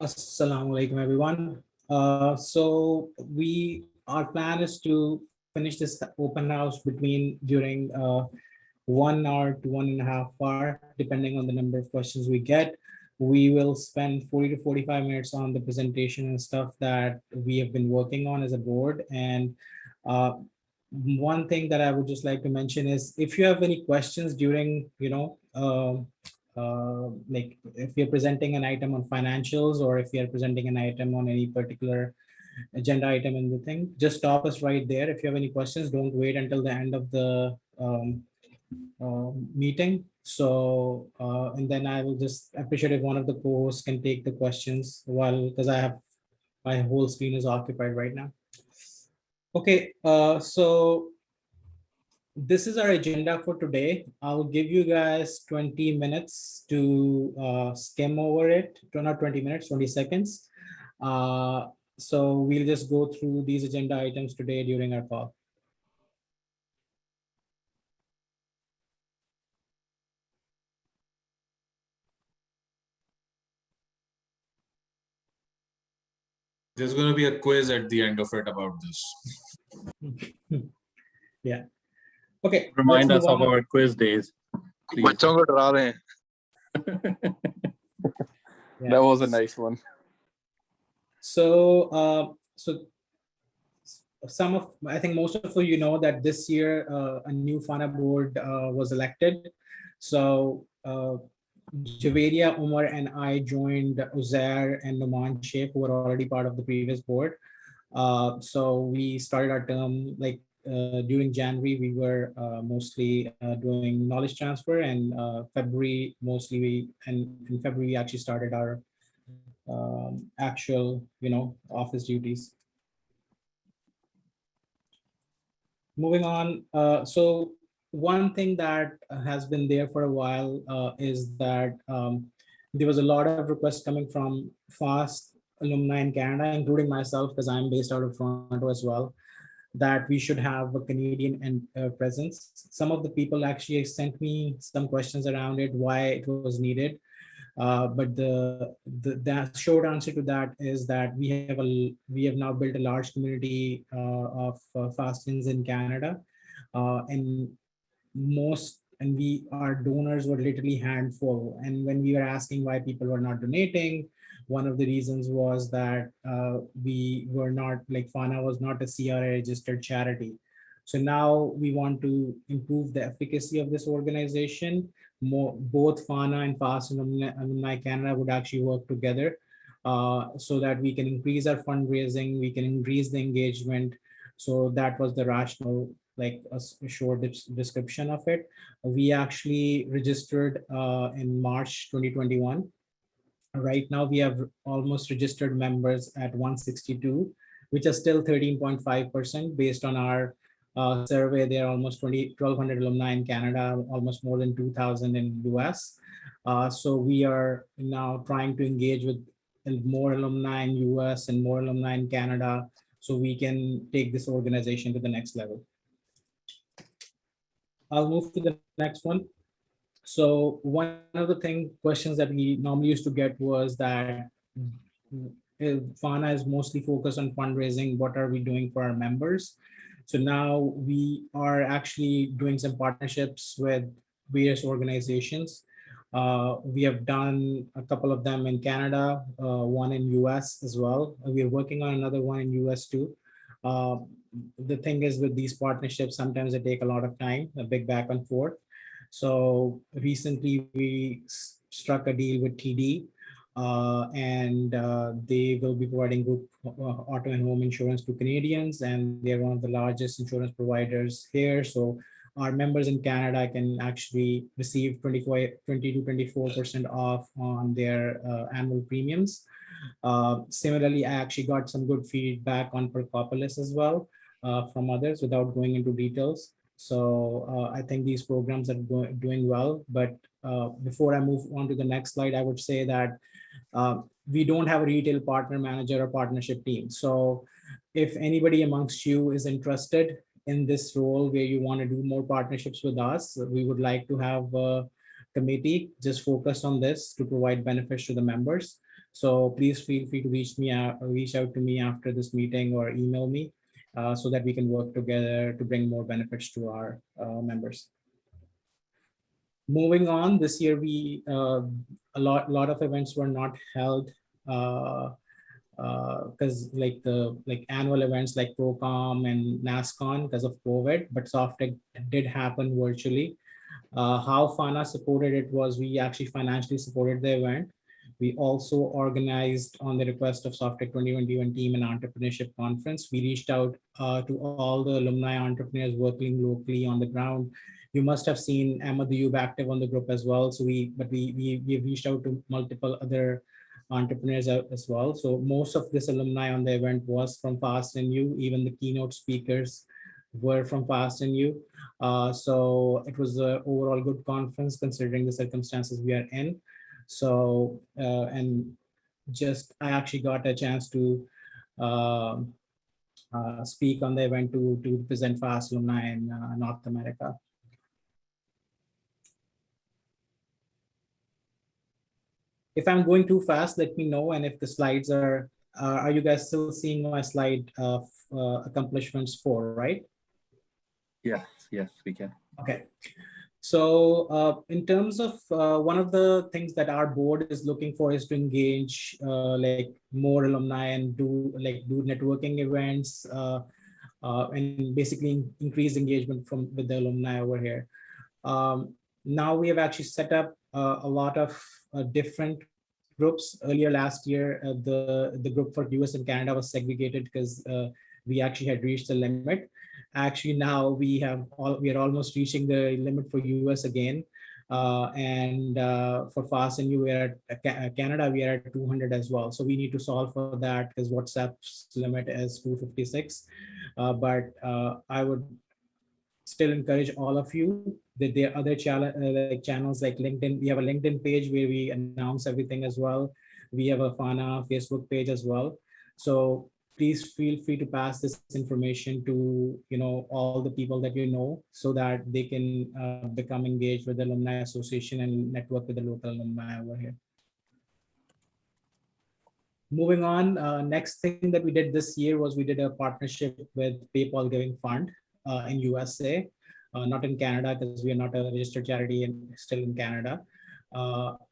Assalamu alaikum, everyone. Our plan is to finish this open house during 1 hour to 1.5 hour, depending on the number of questions we get. We will spend 40 to 45 minutes on the presentation and stuff that we have been working on as a board. And uh, one thing that I would just like to mention is if you have any questions during, like if you're presenting an item on financials or if you're presenting an item on any particular agenda item in the thing, just stop us right there. If you have any questions, don't wait until the end of the meeting. And then I will just appreciate if one of the co-hosts can take the questions while, because I have my whole screen is occupied right now. Okay, so this is our agenda for today. I'll give you guys 20 minutes to skim over it. Not 20 minutes, 20 seconds. So we'll just go through these agenda items today during our call. There's going to be a quiz at the end of it about this. Yeah. Okay. Remind us of our quiz days. बच्चों को डरा रहे हैं. That was a nice one. So, I think most of you know that this year a new FAANA board was elected. So Javeria, Umar, and I joined Uzair and Numan Sheikh, who were already part of the previous board. So we started our term like during January. We were mostly doing knowledge transfer, and February mostly in February we actually started our actual office duties. Moving on, so one thing that has been there for a while is that there was a lot of requests coming from FAST alumni in Canada, including myself, because I'm based out of Toronto as well, that we should have a Canadian presence. Some of the people actually sent me some questions around it, why it was needed. But the short answer to that is that we have now built a large community of fastings in Canada, and our donors were literally handful. And when we were asking why people were not donating, one of the reasons was that we were not, like, FAANA was not a CRA registered charity. So now we want to improve the efficacy of this organization. Both FAANA and FAST Alumni Canada would actually work together so that we can increase our fundraising, we can increase the engagement. So that was the rationale, like a short description of it. We actually registered in March 2021. Right now we have almost registered members at 162, which is still 13.5% based on our survey. There are almost 1,200 alumni in Canada, almost more than 2,000 in US. So we are now trying to engage with more alumni in US and more alumni in Canada, so we can take this organization to the next level. I'll move to the next one. So one of the questions that we normally used to get was that FAANA is mostly focused on fundraising. What are we doing for our members? So now we are actually doing some partnerships with various organizations. We have done a couple of them in Canada, one in US as well. We are working on another one in US too. The thing is with these partnerships, sometimes they take a lot of time, a big back and forth. So recently we struck a deal with TD, and they will be providing group auto and home insurance to Canadians, and they're one of the largest insurance providers here. So our members in Canada can actually receive 20 to 24% off on their annual premiums. Similarly, I actually got some good feedback on Percopolis as well from others without going into details. So I think these programs are doing well. But before I move on to the next slide, I would say that we don't have a retail partner manager or partnership team. So if anybody amongst you is interested in this role where you want to do more partnerships with us, we would like to have a committee just focused on this to provide benefits to the members. So please feel free to reach out to me after this meeting or email me so that we can work together to bring more benefits to our members. Moving on, this year a lot of events were not held because like annual events like ProCom and NASCON because of COVID, but SoftTech did happen virtually. How FAANA supported it was we actually financially supported the event. We also organized on the request of SoftTech 2021 team an entrepreneurship conference. We reached out to all the alumni entrepreneurs working locally on the ground. You must have seen Emma Duyub active on the group as well. So we reached out to multiple other entrepreneurs as well. So most of this alumni on the event was from FAST-NU. Even the keynote speakers were from FAST-NU. So it was an overall good conference considering the circumstances we are in. So and just I actually got a chance to speak on the event to present FAST alumni in North America. If I'm going too fast, let me know. And if the slides are you guys still seeing my slide of accomplishments 4, right? Yes, yes, we can. Okay. So in terms of one of the things that our board is looking for is to engage like more alumni and do networking events and basically increase engagement with the alumni over here. Now we have actually set up a lot of different groups. Earlier last year, the group for US and Canada was segregated because we actually had reached the limit. Actually, now we are almost reaching the limit for US again. And for FAST-NU, we are at Canada, we are at 200 as well. So we need to solve for that because WhatsApp's limit is 256. But I would still encourage all of you that there are other channels like LinkedIn. We have a LinkedIn page where we announce everything as well. We have a FAANA Facebook page as well. So please feel free to pass this information to all the people that you know so that they can become engaged with the Alumni Association and network with the local alumni over here. Moving on, next thing that we did this year was we did a partnership with PayPal Giving Fund in USA, not in Canada because we are not a registered charity and still in Canada.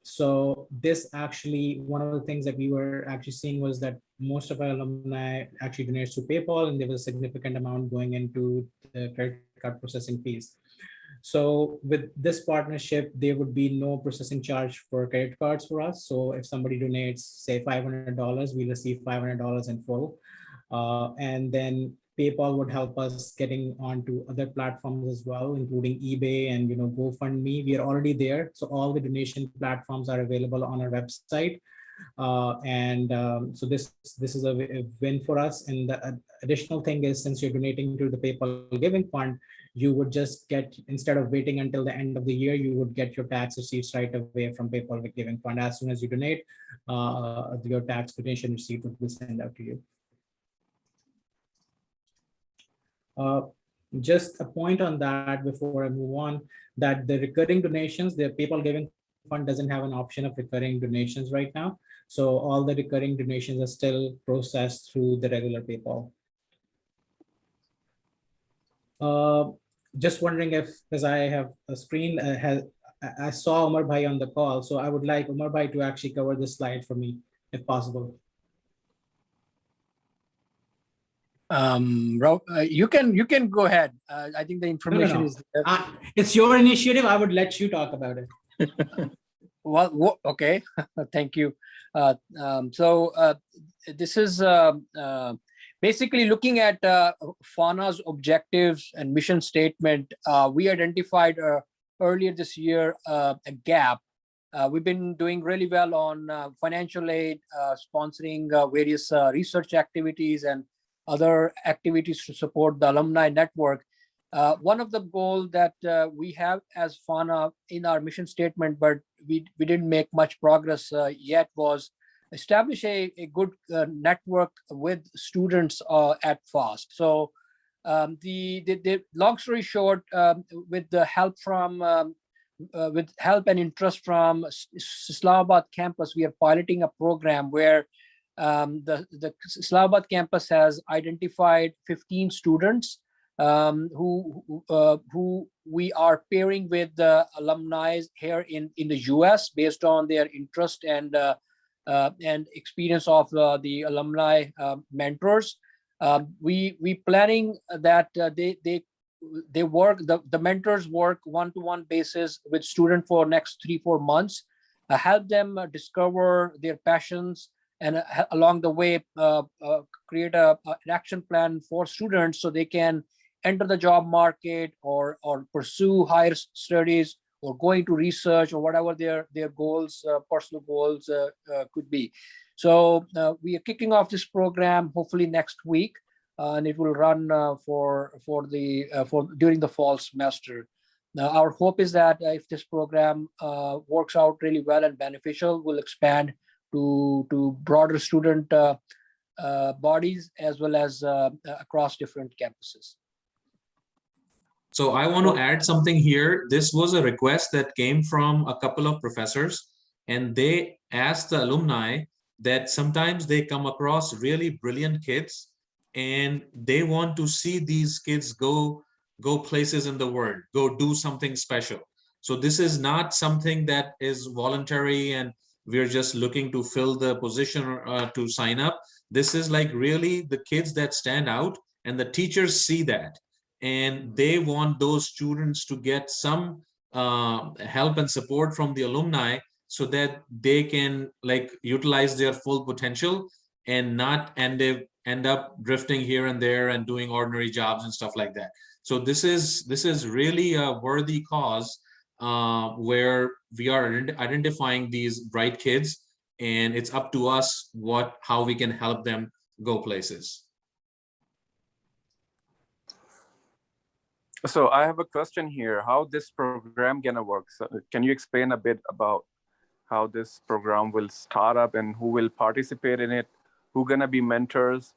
So this actually, one of the things that we were actually seeing was that most of our alumni actually donates to PayPal, and there was a significant amount going into the credit card processing fees. So with this partnership, there would be no processing charge for credit cards for us. So if somebody donates, say $500, we receive $500 in full. And then PayPal would help us getting onto other platforms as well, including eBay and GoFundMe. We are already there. So all the donation platforms are available on our website. So this is a win for us. And the additional thing is, since you're donating to the PayPal Giving Fund, you would just get, instead of waiting until the end of the year, you would get your tax receipts right away from PayPal Giving Fund. As soon as you donate, your tax donation receipt would be sent out to you. Just a point on that before I move on, that the recurring donations, the PayPal Giving Fund doesn't have an option of recurring donations right now. So all the recurring donations are still processed through the regular PayPal. Just wondering if, because I have a screen, I saw Umar Bhai on the call, so I would like Umar Bhai to actually cover this slide for me, if possible. You can go ahead. I think the information is there. It's your initiative. I would let you talk about it. Well, okay. Thank you. This is basically looking at FAANA's objectives and mission statement. We identified earlier this year a gap. We've been doing really well on financial aid, sponsoring various research activities and other activities to support the alumni network. One of the goals that we have as FAANA in our mission statement, but we didn't make much progress yet, was establish a good network with students at FAST. So the long story short, with the help from with help and interest from Islamabad campus, we are piloting a program where the Islamabad campus has identified 15 students who we are pairing with the alumni here in the US based on their interest and experience of the alumni mentors. We planning that they work, the mentors work one-to-one basis with student for next 3-4 months, help them discover their passions, and along the way create an action plan for students so they can enter the job market or pursue higher studies or go into research or whatever their goals, personal goals could be. So we are kicking off this program hopefully next week, and it will run for during the fall semester. Now, our hope is that if this program works out really well and beneficial, we'll expand to broader student bodies as well as across different campuses. So I want to add something here. This was a request that came from a couple of professors, and they asked the alumni that sometimes they come across really brilliant kids and they want to see these kids go places in the world, go do something special. So this is not something that is voluntary and we're just looking to fill the position to sign up. This is like really the kids that stand out, and the teachers see that, and they want those students to get some help and support from the alumni so that they can like utilize their full potential and not end up drifting here and there and doing ordinary jobs and stuff like that. So this is really a worthy cause where we are identifying these bright kids, and it's up to us how we can help them go places. So I have a question here, how this program gonna work? So can you explain a bit about how this program will start up and who will participate in it, who gonna be mentors,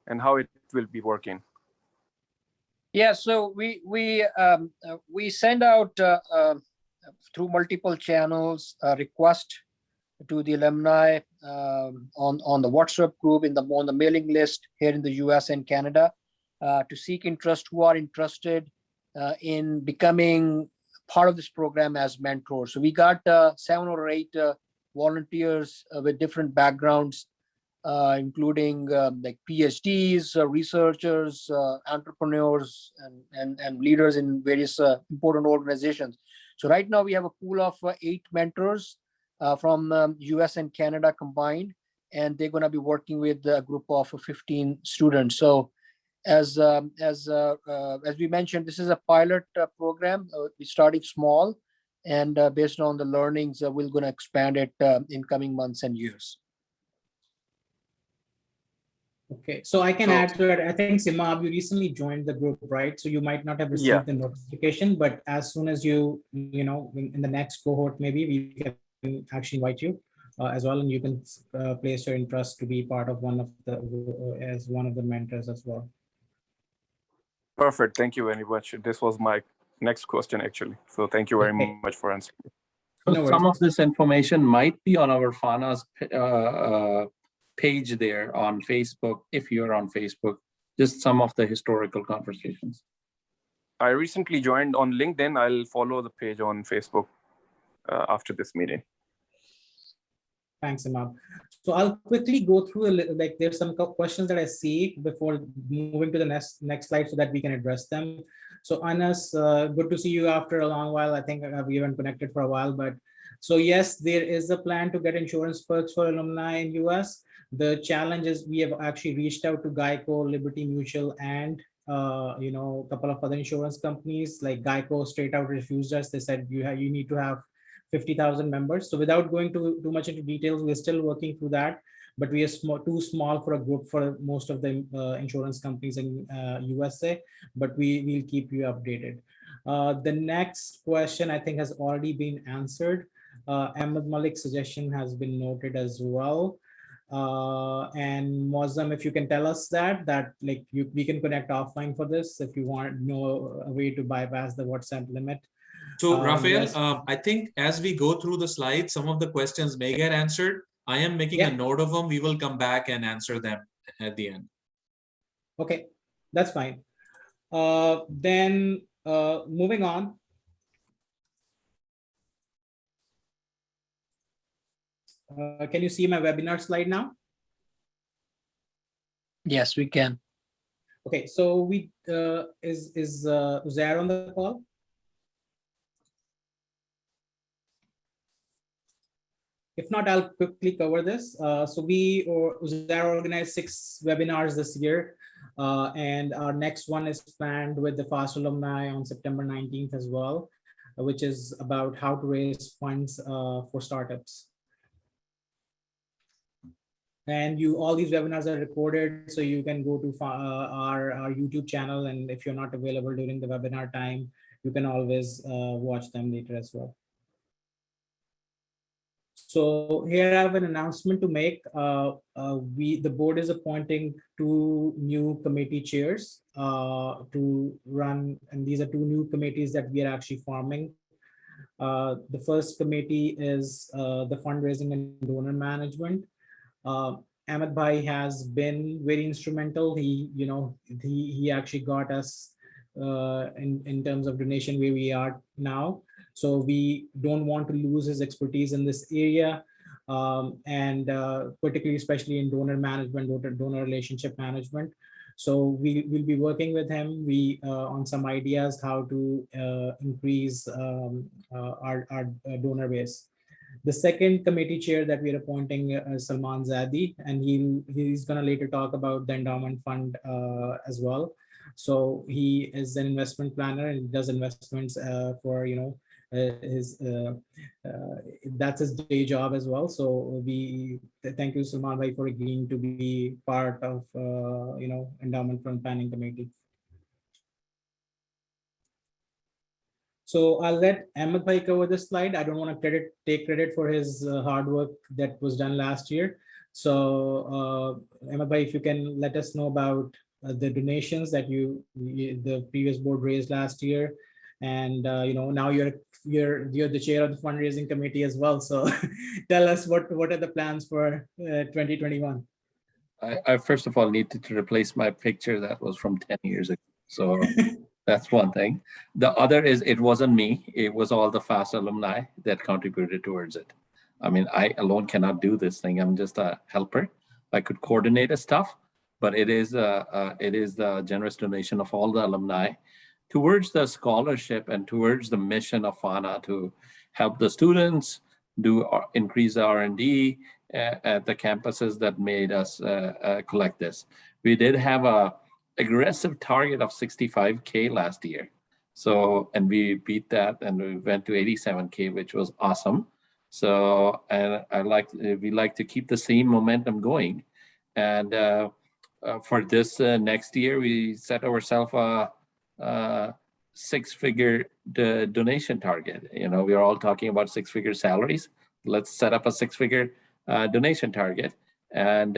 and how it will be working? Yeah, so we send out through multiple channels a request to the alumni on the WhatsApp group, on the mailing list here in the US and Canada to seek interest who are interested in becoming part of this program as mentors. So we got 7 or 8 volunteers with different backgrounds, including like PhDs, researchers, entrepreneurs, and leaders in various important organizations. So right now we have a pool of 8 mentors from US and Canada combined, and they're going to be working with a group of 15 students. So as we mentioned, this is a pilot program. We started small, and based on the learnings, we're going to expand it in coming months and years. Okay, so I can add to it. I think Simab, you recently joined the group, right? So you might not have received the notification, but as soon as you know, in the next cohort, maybe we can actually invite you as well, and you can place your interest to be part of one of the mentors as well. Perfect. Thank you very much. This was my next question, actually. So thank you very much for answering. So No some worries. of this information might be on our FAANA's page there on Facebook, if you're on Facebook, just some of the historical conversations. I recently joined on LinkedIn. I'll follow the page on Facebook after this meeting. Thanks, Imam. So I'll quickly go through like there's some questions that I see before moving to the next slide so that we can address them. So Anas, good to see you after a long while. I think we haven't connected for a while, but so yes, there is a plan to get insurance perks for alumni in US. The challenge is we have actually reached out to Geico, Liberty Mutual, and a couple of other insurance companies. Like Geico straight out refused us. They said you need to have 50,000 members. So without going too much into details, we're still working through that, but we are too small for a group for most of the insurance companies in USA, but we will keep you updated. The next question I think has already been answered. Ahmed Malik's suggestion has been noted as well. And Mozam, if you can tell us that like we can connect offline for this if you want know a way to bypass the WhatsApp limit. So Rafael, Yes. I think as we go through the slides, some of the questions may get answered. I am making a Yeah. note of them. We will come back and answer them at the end. Okay, that's fine. Then moving on. Can you see my webinar slide now? Yes, we can. Okay, so we is Uzair on the call? If not, I'll quickly cover this. So Uzair organized 6 webinars this year, and our next one is planned with the FAST alumni on September 19th as well, which is about how to raise funds for startups. And all these webinars are recorded, so you can go to our YouTube channel, and if you're not available during the webinar time, you can always watch them later as well. So here I have an announcement to make. The board is appointing 2 new committee chairs to run, and these are 2 new committees that we are actually forming. The first committee is the fundraising and donor management. Ahmed Bhai has been very instrumental. He actually got us in terms of donation where we are now. So we don't want to lose his expertise in this area, and particularly, especially in donor management, donor relationship management. So we will be working with him on some ideas how to increase our donor base. The second committee chair that we are appointing is Salman Zadi, and he's going to later talk about the endowment fund as well. So he is an investment planner and he does investments for his that's his day job as well. So we thank you, Salman Bhai, for agreeing to be part of endowment fund planning committee. So I'll let Ahmed Bhai cover this slide. I don't want to take credit for his hard work that was done last year. So Ahmed Bhai, if you can let us know about the donations that the previous board raised last year, and now you're the chair of the fundraising committee as well. So tell us what are the plans for 2021. I first of all needed to replace my picture that was from 10 years ago. So that's one thing. The other is it wasn't me. It was all the FAST alumni that contributed towards it. I mean, I alone cannot do this thing. I'm just a helper. I could coordinate stuff, but it is the generous donation of all the alumni towards the scholarship and towards the mission of FAANA to help the students increase the R&D at the campuses that made us collect this. We did have a aggressive target of 65K last year. So, and we beat that and we went to 87K, which was awesome. So, and we like to keep the same momentum going. And for this next year, we set ourselves a 6-figure donation target. We are all talking about 6-figure salaries. Let's set up a 6-figure donation target. And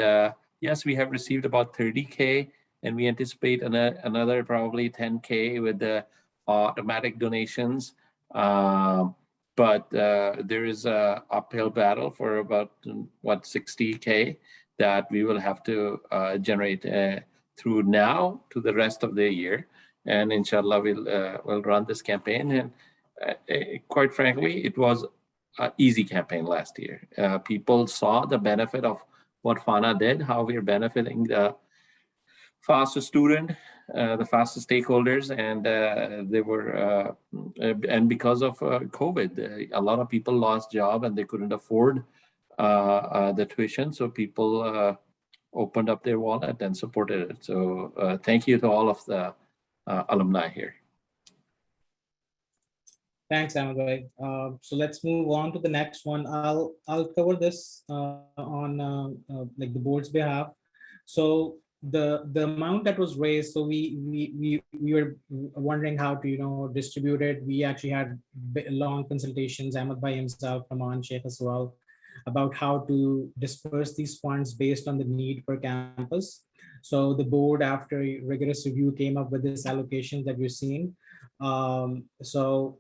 yes, we have received about 30K, and we anticipate another probably 10K with the automatic donations. But there is a uphill battle for about 60K that we will have to generate through now to the rest of the year. And inshallah, we'll run this campaign. And quite frankly, it was an easy campaign last year. People saw the benefit of what FAANA did, how we're benefiting the FAST student, the FAST stakeholders, and and because of COVID, a lot of people lost job and they couldn't afford the tuition. So people opened up their wallet and supported it. So thank you to all of the alumni here. Thanks, Ahmed Bhai. So let's move on to the next one. I'll cover this on like the board's behalf. So the amount that was raised, so we were wondering how to distribute it. We actually had long consultations, Ahmed Bhai himself, Aman Sheikh as well, about how to disperse these funds based on the need per campus. So the board, after rigorous review, came up with this allocation that you're seeing. So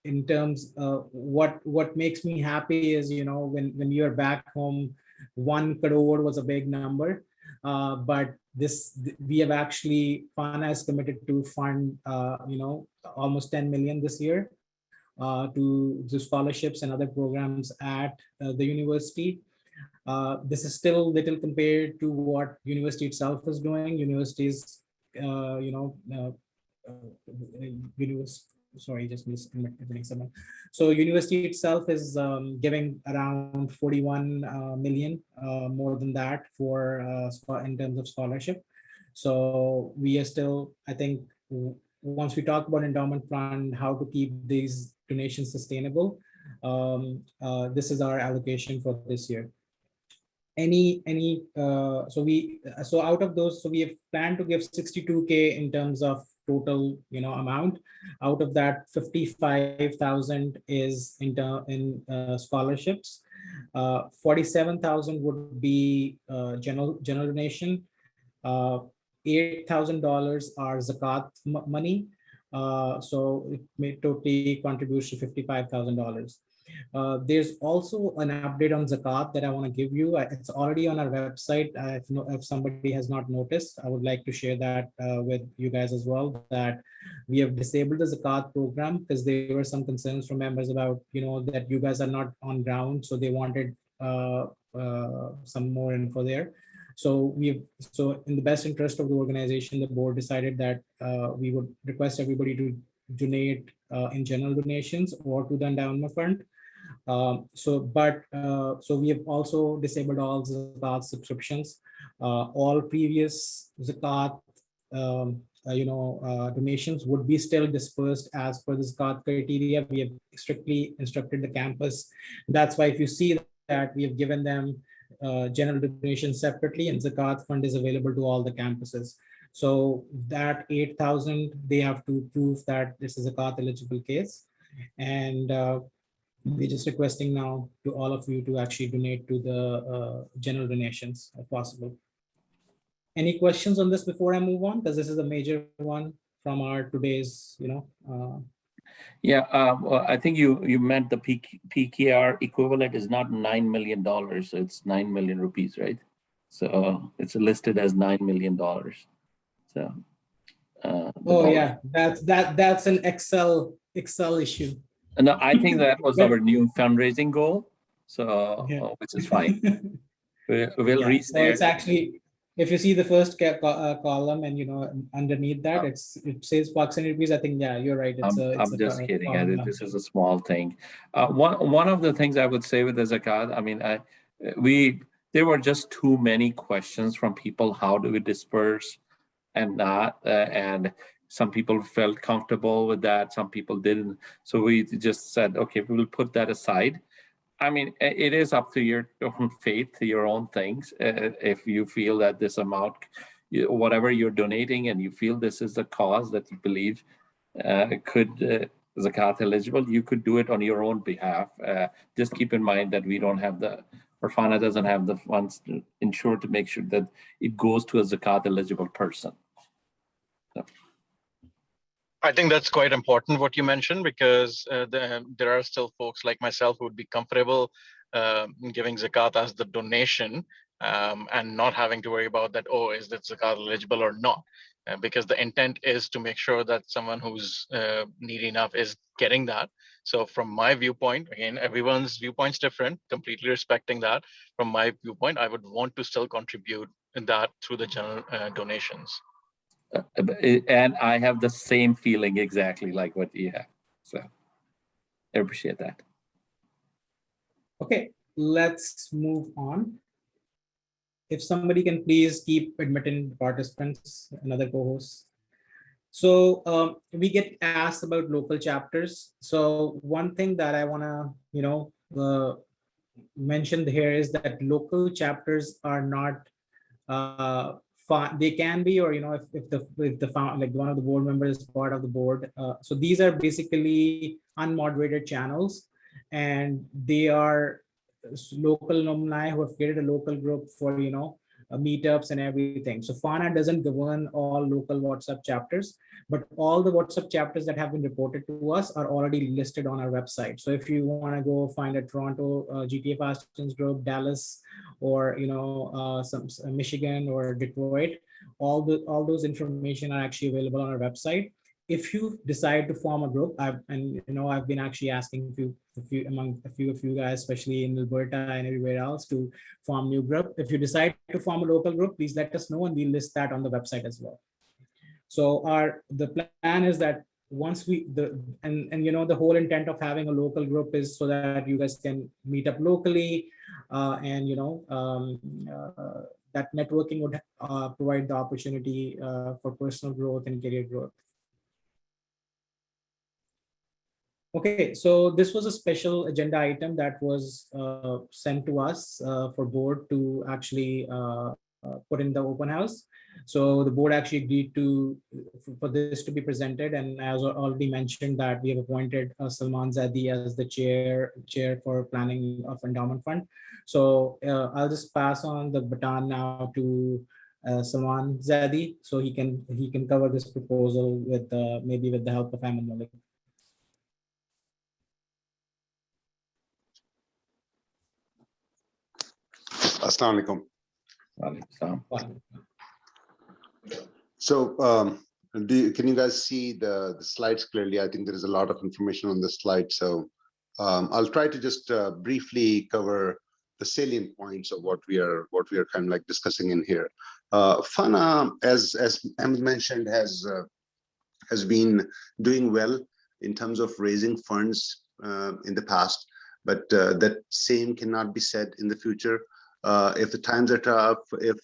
in terms of what makes me happy is, when you're back home, 1 crore was a big number. But we have actually, FAANA is committed to fund, almost 10 million this year to the scholarships and other programs at the university. This is still little compared to what university itself is doing. Universities, sorry, just missing someone. So university itself is giving around 41 million, more than that for in terms of scholarship. So we are still, I think, once we talk about endowment fund, how to keep these donations sustainable, this is our allocation for this year. So out of those, so we have planned to give 62K in terms of total amount. Out of that, 55,000 is in scholarships. 47,000 would be general donation. $8,000 are zakat money. So it may totally contribute to $55,000. There's also an update on zakat that I want to give you. It's already on our website. If somebody has not noticed, I would like to share that with you guys as well, that we have disabled the zakat program because there were some concerns from members about, that you guys are not on ground. So they wanted some more info there. So in the best interest of the organization, the board decided that we would request everybody to donate in general donations or to the endowment fund. So we have also disabled all zakat subscriptions. All previous zakat donations would be still dispersed as per the zakat criteria. We have strictly instructed the campus. That's why if you see that, we have given them general donations separately, and zakat fund is available to all the campuses. So that 8,000, they have to prove that this is a zakat eligible case. And we're just requesting now to all of you to actually donate to the general donations if possible. Any questions on this before I move on? Because this is a major one from our today's, Well, I think you meant the PKR equivalent is not $9 million. It's 9 million rupees, right? So it's listed as $9 million. So. Yeah, that's an Excel issue. No, I think that was our new fundraising goal. So, Yeah. Which is fine. We'll reach so there. It's actually, if you see the first column and underneath that, it says proximity rupees. I think, yeah, you're right. I'm just kidding. This is a small thing. One of the things I would say with the zakat, I mean, there were just too many questions from people. How do we disperse and not? And some people felt comfortable with that. Some people didn't. So we just said, okay, we will put that aside. I mean, it is up to your own faith, your own things. If you feel that this amount, whatever you're donating, and you feel this is a cause that you believe could zakat eligible, you could do it on your own behalf. Just keep in mind that we don't have or FAANA doesn't have the funds to ensure to make sure that it goes to a zakat eligible person. So. I think that's quite important what you mentioned, because there are still folks like myself who would be comfortable giving zakat as the donation and not having to worry about that, oh, is that zakat eligible or not? Because the intent is to make sure that someone who's needy enough is getting that. So from my viewpoint, again, everyone's viewpoint's different, completely respecting that. From my viewpoint, I would want to still contribute in that through the general donations. And I have the same feeling exactly like what you have. So I appreciate that. Okay, let's move on. If somebody can please keep admitting participants, another co-host. So we get asked about local chapters. So one thing that I want to, mention here is that local chapters are not they can be, or if the like one of the board members is part of the board. So these are basically unmoderated channels, and they are local alumni who have created a local group for meetups and everything. So FAANA doesn't govern all local WhatsApp chapters, but all the WhatsApp chapters that have been reported to us are already listed on our website. So if you want to go find a Toronto GTA FAST-NUCES group, Dallas, or some Michigan or Detroit, all those information are actually available on our website. If you decide to form a group, I've been actually asking a few of you guys, especially in Alberta and everywhere else, to form new group. If you decide to form a local group, please let us know and we'll list that on the website as well. So the plan is that once the whole intent of having a local group is so that you guys can meet up locally, and that networking would provide the opportunity for personal growth and career growth. Okay, so this was a special agenda item that was sent to us for board to actually put in the open house. So the board actually agreed for this to be presented, and as already mentioned that we have appointed Salman Zadi as the chair for planning of endowment fund. So I'll just pass on the baton now to Salman Zadi, so he can cover this proposal with maybe with the help of Ahmed Malik. Assalamu alaikum. So can you guys see the slides clearly? I think there is a lot of information on the slide. So I'll try to just briefly cover the salient points of what we are kind of like discussing in here. FAANA, as Ahmed mentioned, has been doing well in terms of raising funds in the past, but that same cannot be said in the future. If the times are tough, if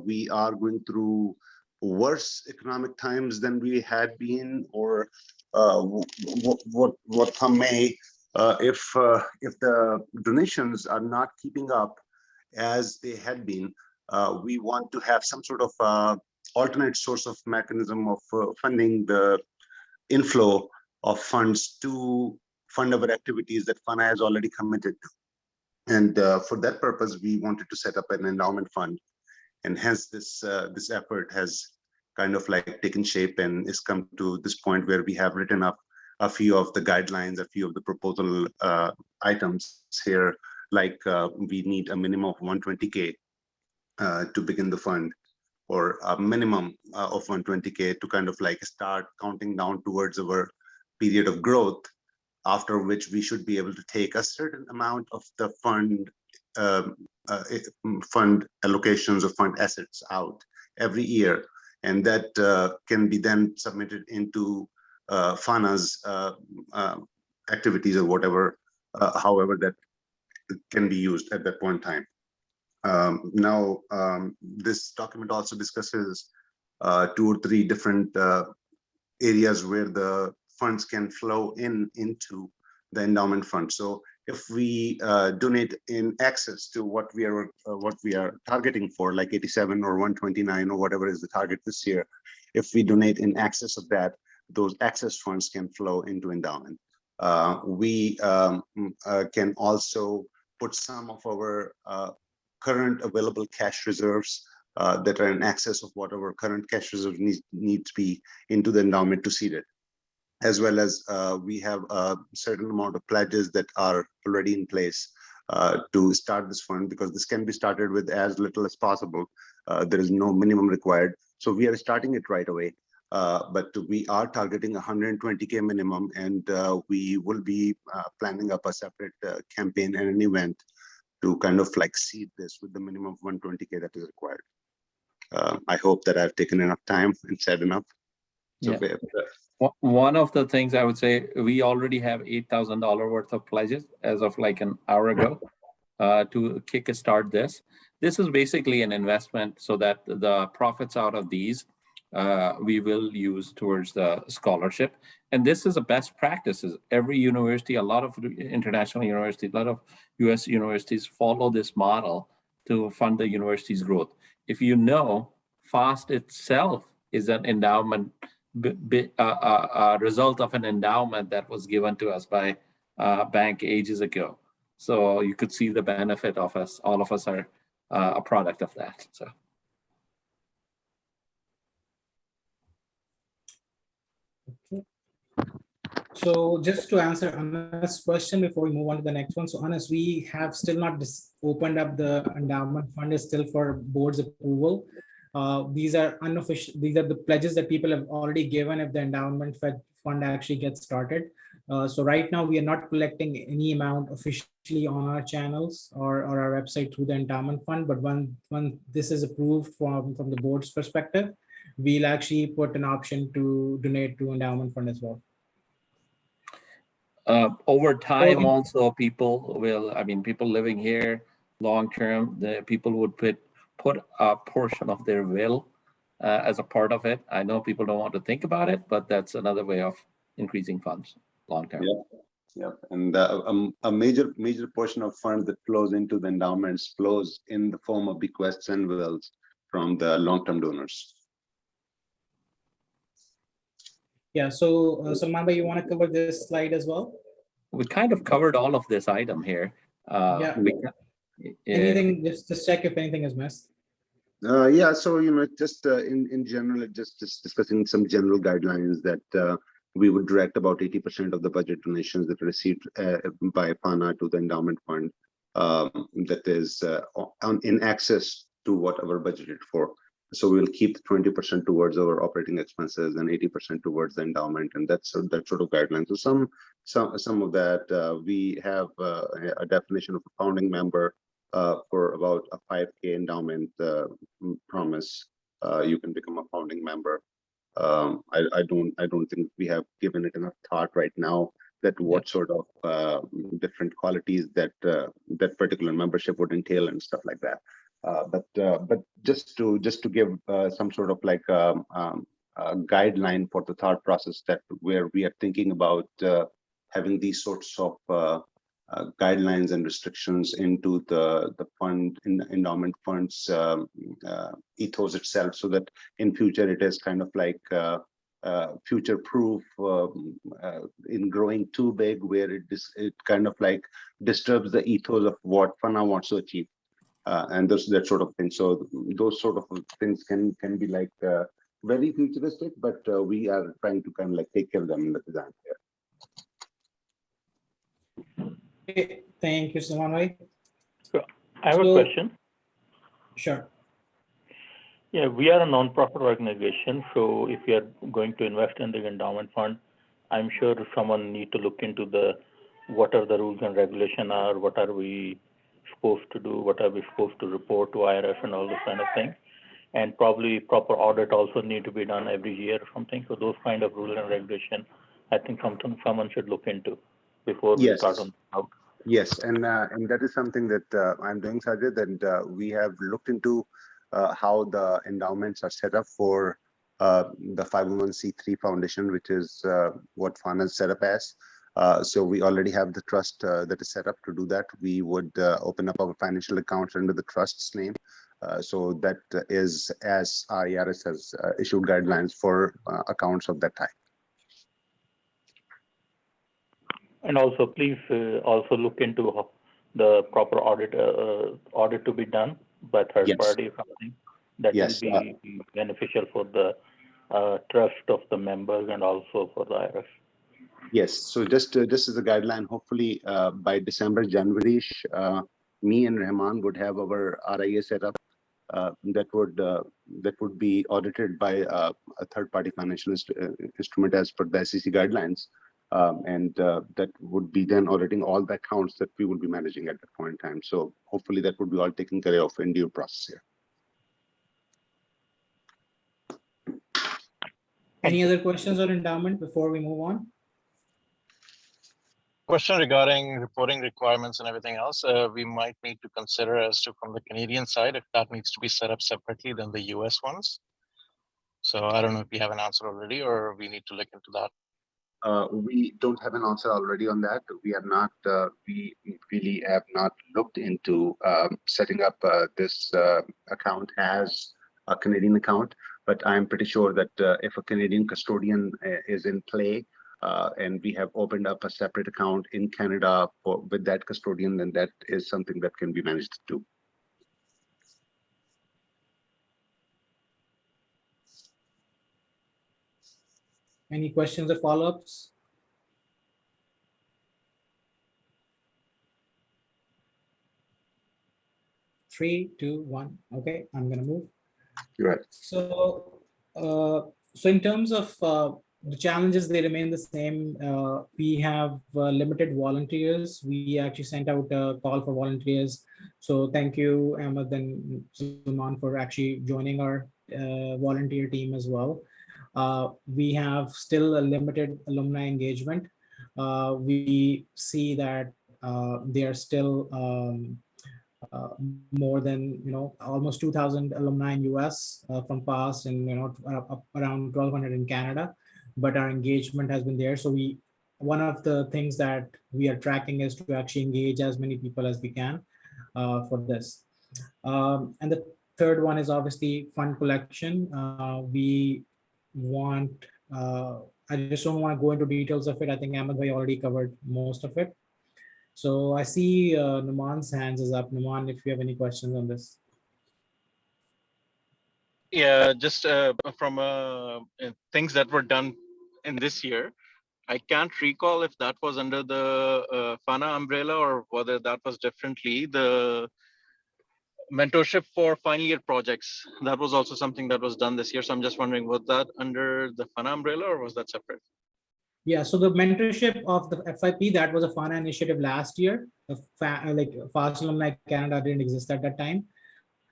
we are going through worse economic times than we had been, or what come may, if the donations are not keeping up as they had been, we want to have some sort of alternate source of mechanism of funding the inflow of funds to fund our activities that FAANA has already committed to. And for that purpose, we wanted to set up an endowment fund, and hence this effort has kind of like taken shape and is come to this point where we have written up a few of the guidelines, a few of the proposal items here, like we need a minimum of 120K to begin the fund, or a minimum of 120K to kind of like start counting down towards our period of growth, after which we should be able to take a certain amount of the fund allocations of fund assets out every year, and that can be then submitted into FAANA's activities or whatever, however that can be used at that point in time. Now, this document also discusses 2 or 3 different areas where the funds can flow into the endowment fund. So if we donate in excess to what we are targeting for, like 87 or 129 or whatever is the target this year, if we donate in excess of that, those excess funds can flow into endowment. We can also put some of our current available cash reserves that are in excess of what our current cash reserve need to be into the endowment to seed it. As well as we have a certain amount of pledges that are already in place to start this fund, because this can be started with as little as possible. There is no minimum required. So we are starting it right away. But we are targeting 120K minimum, and we will be planning up a separate campaign and an event to kind of like seed this with the minimum of 120K that is required. I hope that I've taken enough time and said enough. So yeah. One of the things I would say, we already have $8,000 worth of pledges as of like an hour ago to kickstart this. This is basically an investment so that the profits out of these we will use towards the scholarship. And this is a best practices. Every university, a lot of international universities, a lot of US universities follow this model to fund the university's growth. If you know, FAST itself is an endowment, a result of an endowment that was given to us by a bank ages ago. So you could see the benefit of us. All of us are a product of that. So. Okay. So just to answer Anna's question before we move on to the next one. So Anas, we have still not opened up the endowment fund, is still for board's approval. These are unofficial, these are the pledges that people have already given if the endowment fund actually gets started. So right now we are not collecting any amount officially on our channels or our website through the endowment fund, but when this is approved from the board's perspective, we'll actually put an option to donate to endowment fund as well. Over time, also people will, I mean, people living here long term, the people would put a portion of their will as a part of it. I know people don't want to think about it, but that's another way of increasing funds long term. Yeah, and a major portion of funds that flows into the endowments flows in the form of bequests and wills from the long-term donors. Yeah, so Salman, you want to cover this slide as well? We kind of covered all of this item here. Yeah. Anything, just check if anything is missed. Yeah, so just in general, just discussing some general guidelines that we would direct about 80% of the budget donations that are received by FAANA to the endowment fund that is in access to what our budgeted for. So we'll keep 20% towards our operating expenses and 80% towards the endowment, and that's that sort of guideline. So some of that we have a definition of a founding member for about a 5K endowment promise. You can become a founding member. I don't think we have given it enough thought right now that what sort of different qualities that that particular membership would entail and stuff like that. But just to give some sort of like a guideline for the thought process that where we are thinking about having these sorts of guidelines and restrictions into the fund in the endowment funds ethos itself, so that in future it is kind of like future proof in growing too big, where it kind of like disturbs the ethos of what FAANA wants to achieve. And that sort of thing. So those sort of things can be like very futuristic, but we are trying to kind of like take care of them in the design here. Okay, thank you, Salman. So I have a question. Sure. Yeah, we are a non-profit organization, so if we are going to invest in the endowment fund, I'm sure someone need to look into what are the rules and regulation are, what are we supposed to do, what are we supposed to report to IRS and all this kind of thing. And probably proper audit also need to be done every year or something. So those kind of rules and regulation, I think someone should look into before we start on out. Yes, and that is something that I'm doing, Sajid, and we have looked into how the endowments are set up for the 501c3 foundation, which is what FAANA is set up as. So we already have the trust that is set up to do that. We would open up our financial accounts under the trust's name. So that is as IRS has issued guidelines for accounts of that type. And also, please also look into the proper audit to be done by third party or something. That will be beneficial for the trust of the members and also for the IRS. Yes, so just as a guideline, hopefully by December, January, me and Rahman would have our RIA set up that would be audited by a third-party financial instrument as per the SEC guidelines, and that would be then auditing all the accounts that we will be managing at that point in time. So hopefully that would be all taken care of in due process here. Any other questions on endowment before we move on? Question regarding reporting requirements and everything else, we might need to consider as to from the Canadian side, if that needs to be set up separately than the US ones. So I don't know if we have an answer already or we need to look into that. We don't have an answer already on that. We are not, we really have not looked into setting up this account as a Canadian account, but I'm pretty sure that if a Canadian custodian is in play, and we have opened up a separate account in Canada with that custodian, then that is something that can be managed too. Any questions or follow-ups? Three, two, one. Okay, I'm gonna move. Right. So in terms of the challenges, they remain the same. We have limited volunteers. We actually sent out a call for volunteers. So thank you, Ahmed and Zulman, for actually joining our volunteer team as well. We have still a limited alumni engagement. We see that they are still more than almost 2,000 alumni in US from FAST, and up around 1,200 in Canada, but our engagement has been there. So one of the things that we are tracking is to actually engage as many people as we can for this. And the third one is obviously fund collection. We want I just don't want to go into details of it. I think Ahmed Bhai already covered most of it. So I see Numan's hands is up. Numan, if you have any questions on this. Yeah, just from things that were done in this year, I can't recall if that was under the FAANA umbrella or whether that was differently. The mentorship for final year projects, that was also something that was done this year. So I'm just wondering, was that under the FAANA umbrella or was that separate? Yeah, so the mentorship of the FIP, that was a FAANA initiative last year. Like FAST Alumni Canada didn't exist at that time.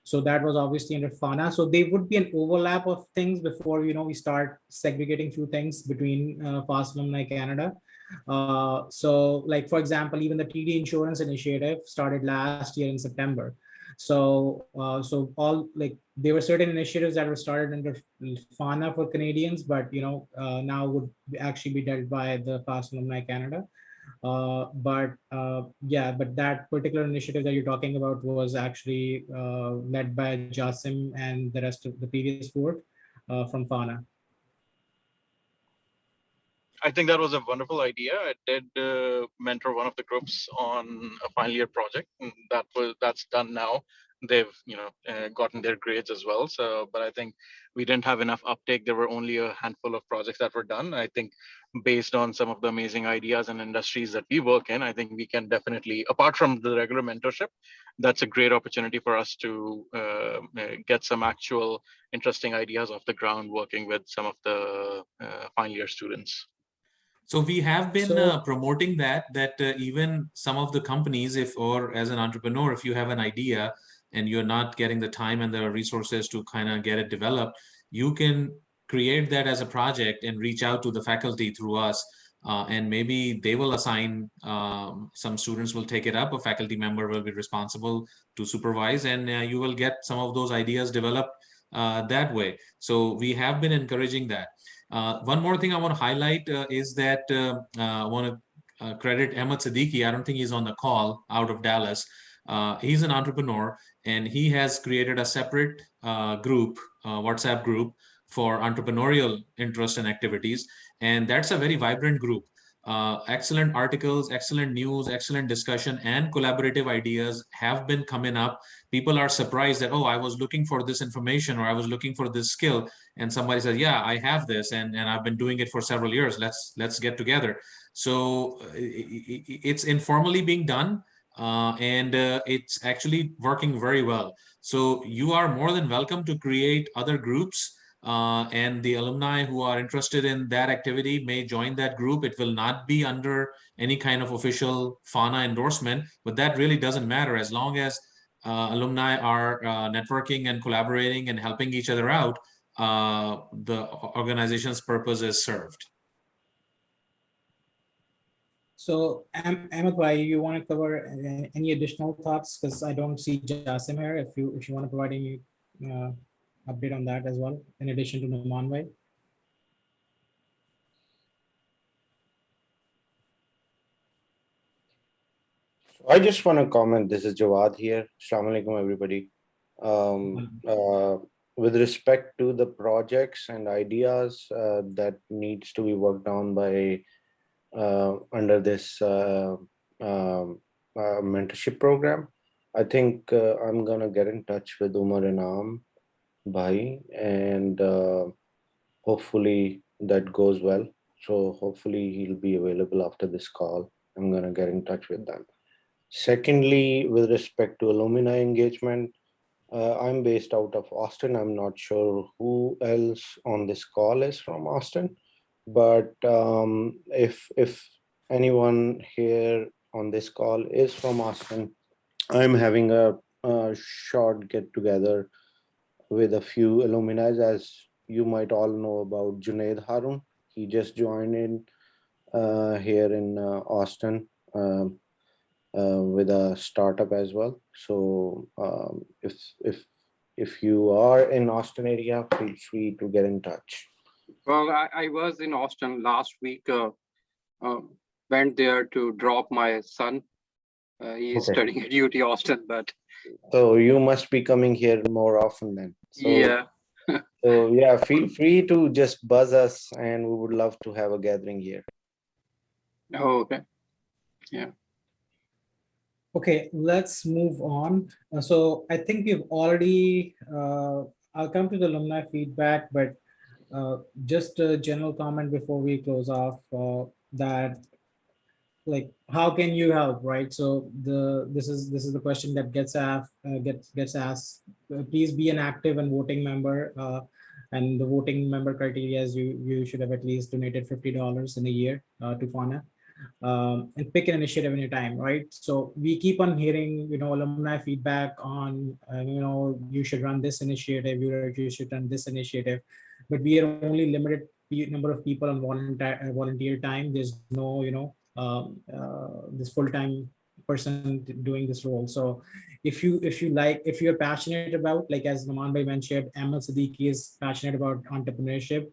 So that was obviously under FAANA. So there would be an overlap of things before we start segregating few things between FAST Alumni Canada. So like, for example, even the TD Insurance Initiative started last year in September. So all, like, there were certain initiatives that were started under FAANA for Canadians, but now would actually be dealt by the FAST Alumni Canada. But that particular initiative that you're talking about was actually led by Jasim and the rest of the previous board from FAANA. I think that was a wonderful idea. I did mentor one of the groups on a final year project, and that's done now. They've gotten their grades as well. So, but I think we didn't have enough uptake. There were only a handful of projects that were done. I think based on some of the amazing ideas and industries that we work in, I think we can definitely, apart from the regular mentorship, that's a great opportunity for us to get some actual interesting ideas off the ground working with some of the final year students. So we have been promoting that even some of the companies, or as an entrepreneur, if you have an idea and you're not getting the time and the resources to kind of get it developed, you can create that as a project and reach out to the faculty through us. And maybe they will assign, some students will take it up, a faculty member will be responsible to supervise, and you will get some of those ideas developed that way. So we have been encouraging that. One more thing I want to highlight is that I want to credit Ahmed Siddiqui. I don't think he's on the call out of Dallas. He's an entrepreneur, and he has created a separate group, WhatsApp group for entrepreneurial interests and activities. And that's a very vibrant group. Excellent articles, excellent news, excellent discussion, and collaborative ideas have been coming up. People are surprised that, oh, I was looking for this information, or I was looking for this skill, and somebody says, yeah, I have this, and I've been doing it for several years. Let's get together. So it's informally being done, and it's actually working very well. So you are more than welcome to create other groups. And the alumni who are interested in that activity may join that group. It will not be under any kind of official FAANA endorsement, but that really doesn't matter as long as alumni are networking and collaborating and helping each other out. The organization's purpose is served. So, Ahmed Bhai, you want to cover any additional thoughts? Because I don't see Jasim here. If you want to provide any update on that as well, in addition to Numan Bhai. I just want to comment. This is Jawad here. Assalamu alaikum, everybody. With respect to the projects and ideas that needs to be worked on by under this mentorship program, I think I'm gonna get in touch with Umar and Bhai, and hopefully that goes well. So hopefully he'll be available after this call. I'm going to get in touch with them. Secondly, with respect to alumni engagement, I'm based out of Austin. I'm not sure who else on this call is from Austin, but if anyone here on this call is from Austin, I'm having a short get together with a few alumni. As you might all know about Junaid Harun, he just joined in here in Austin. With a startup as well. So if you are in Austin area, feel free to get in touch. Well, I was in Austin last week. Went there to drop my son. He is studying at UT Austin, but so you must be coming here more often then. So, yeah. So yeah, feel free to just buzz us, and we would love to have a gathering here. Oh, okay. Yeah. Okay, let's move on. So I think we've already, I'll come to the alumni feedback, but just a general comment before we close off that like how can you help, right? So this is the question that gets asked. Please be an active and voting member, and the voting member criteria is you should have at least donated $50 in a year to FAANA. And pick an initiative in your time, right? So we keep on hearing, alumni feedback on, you should run this initiative, you should run this initiative, but we are only limited number of people on volunteer time. There's no, this full-time person doing this role. So if you're passionate about, like as Naman Bhai mentioned, Amal Siddiqui is passionate about entrepreneurship.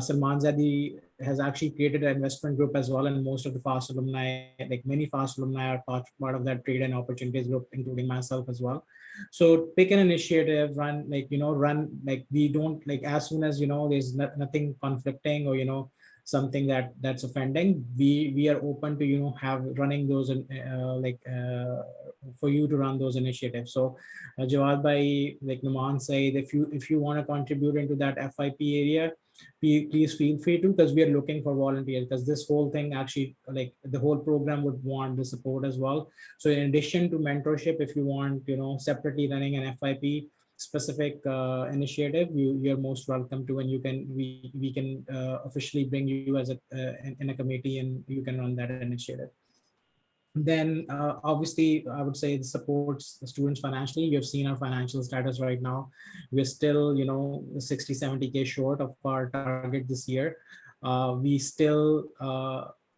Salman Zadi has actually created an investment group as well, and most of the FAST alumni, like many FAST alumni, are part of that trade and opportunities group, including myself as well. So pick an initiative, run like we don't like as soon as there's nothing conflicting or something that's offending, we are open to have running those for you to run those initiatives. So Jawad Bhai, like Naman said, if you want to contribute into that FIP area, please feel free to, because we are looking for volunteers, because this whole thing actually, like the whole program would want the support as well. So in addition to mentorship, if you want separately running an FIP specific initiative, you're most welcome to, and we can officially bring you as in a committee, and you can run that initiative. Then obviously I would say it supports the students financially. You've seen our financial status right now. We're still 60-70K short of our target this year. We still